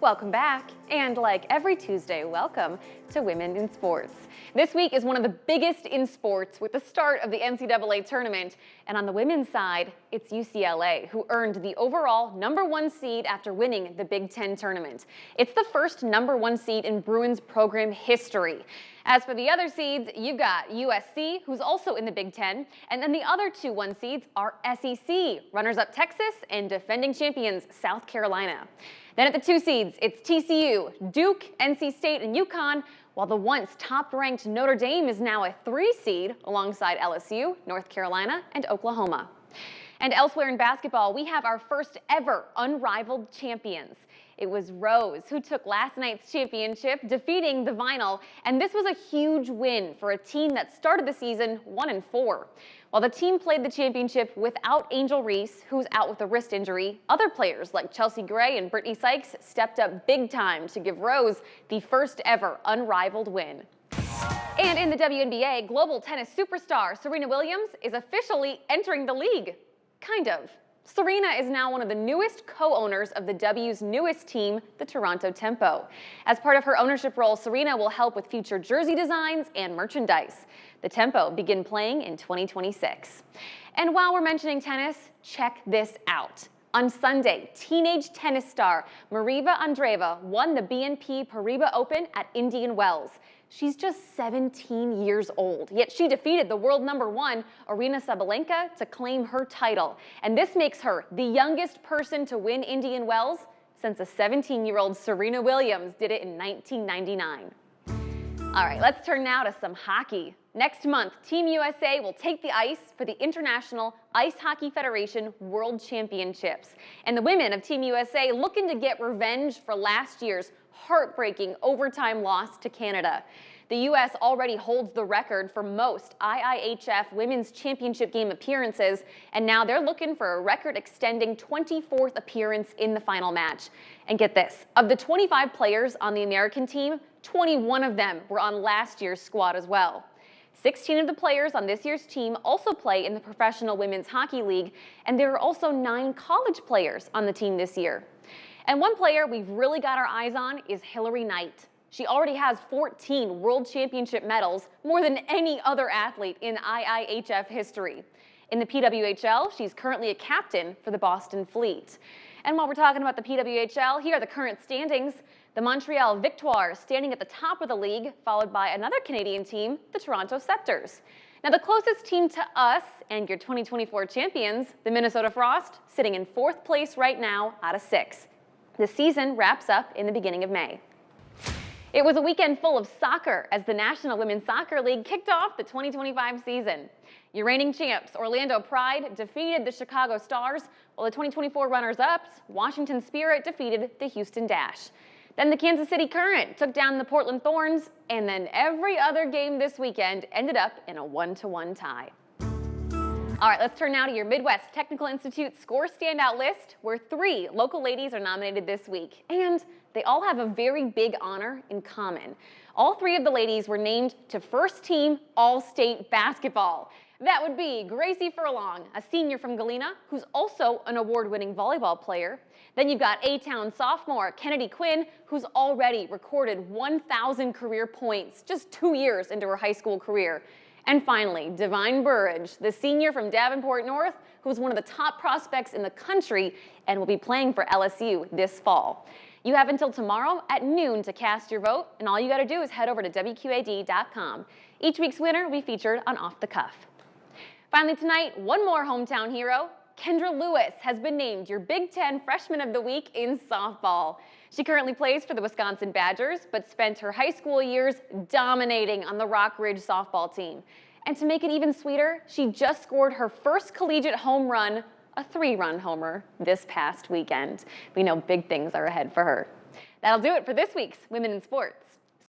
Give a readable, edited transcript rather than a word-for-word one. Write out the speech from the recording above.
Welcome back, and like every Tuesday, welcome to Women in Sports. This week is one of the biggest in sports with the start of the NCAA tournament, and on the women's side, it's UCLA, who earned the overall #1 seed after winning the Big Ten tournament. It's the first #1 seed in Bruins program history. As for the other seeds, you've got USC, who's also in the Big Ten, and then the other two 1 seeds are SEC, runners-up Texas, and defending champions South Carolina. Then at the 2 seeds, it's TCU, Duke, NC State, and UConn, while the once top-ranked Notre Dame is now a 3 seed alongside LSU, North Carolina, and Oklahoma. And elsewhere in basketball, we have our first ever unrivaled champions. It was Rose who took last night's championship, defeating the Vinyl, and this was a huge win for a team that started the season 1-4. While the team played the championship without Angel Reese, who's out with a wrist injury, other players like Chelsea Gray and Brittany Sykes stepped up big time to give Rose the first ever unrivaled win. And in the WNBA, global tennis superstar Serena Williams is officially entering the league. Kind of. Serena is now one of the newest co-owners of the W's newest team, the Toronto Tempo. As part of her ownership role, Serena will help with future jersey designs and merchandise. The Tempo begin playing in 2026. And while we're mentioning tennis, check this out. On Sunday, teenage tennis star Mariva Andreeva won the BNP Paribas Open at Indian Wells. She's just 17 years old, yet she defeated the world #1, Aryna Sabalenka, to claim her title. And this makes her the youngest person to win Indian Wells since a 17-year-old Serena Williams did it in 1999. All right, let's turn now to some hockey. Next month, Team USA will take the ice for the International Ice Hockey Federation World Championships. And the women of Team USA looking to get revenge for last year's heartbreaking overtime loss to Canada. The U.S. already holds the record for most IIHF Women's Championship game appearances, and now they're looking for a record-extending 24th appearance in the final match. And get this, of the 25 players on the American team, 21 of them were on last year's squad as well. 16 of the players on this year's team also play in the Professional Women's Hockey League, and there are also 9 college players on the team this year. And one player we've really got our eyes on is Hillary Knight. She already has 14 World Championship medals, more than any other athlete in IIHF history. In the PWHL, she's currently a captain for the Boston Fleet. And while we're talking about the PWHL, here are the current standings. The Montreal Victoires standing at the top of the league, followed by another Canadian team, the Toronto Scepters. Now the closest team to us and your 2024 champions, the Minnesota Frost, sitting in 4th place right now out of 6. The season wraps up in the beginning of May. It was a weekend full of soccer as the National Women's Soccer League kicked off the 2025 season. Your reigning champs, Orlando Pride, defeated the Chicago Stars, while the 2024 runners-ups, Washington Spirit, defeated the Houston Dash. Then the Kansas City Current took down the Portland Thorns, and then every other game this weekend ended up in a 1-1 tie. All right, let's turn now to your Midwest Technical Institute score standout list, where 3 local ladies are nominated this week. And they all have a very big honor in common. All 3 of the ladies were named to first team All-State basketball. That would be Gracie Furlong, a senior from Galena, who's also an award-winning volleyball player. Then you've got A-Town sophomore Kennedy Quinn, who's already recorded 1,000 career points just 2 years into her high school career. And finally, Divine Burridge, the senior from Davenport North, who's one of the top prospects in the country and will be playing for LSU this fall. You have until tomorrow at noon to cast your vote, and all you got to do is head over to WQAD.com. Each week's winner will be featured on Off the Cuff. Finally tonight, one more hometown hero. Kendra Lewis has been named your Big Ten Freshman of the Week in softball. She currently plays for the Wisconsin Badgers, but spent her high school years dominating on the Rock Ridge softball team. And to make it even sweeter, she just scored her first collegiate home run, a 3-run homer, this past weekend. We know big things are ahead for her. That'll do it for this week's Women in Sports.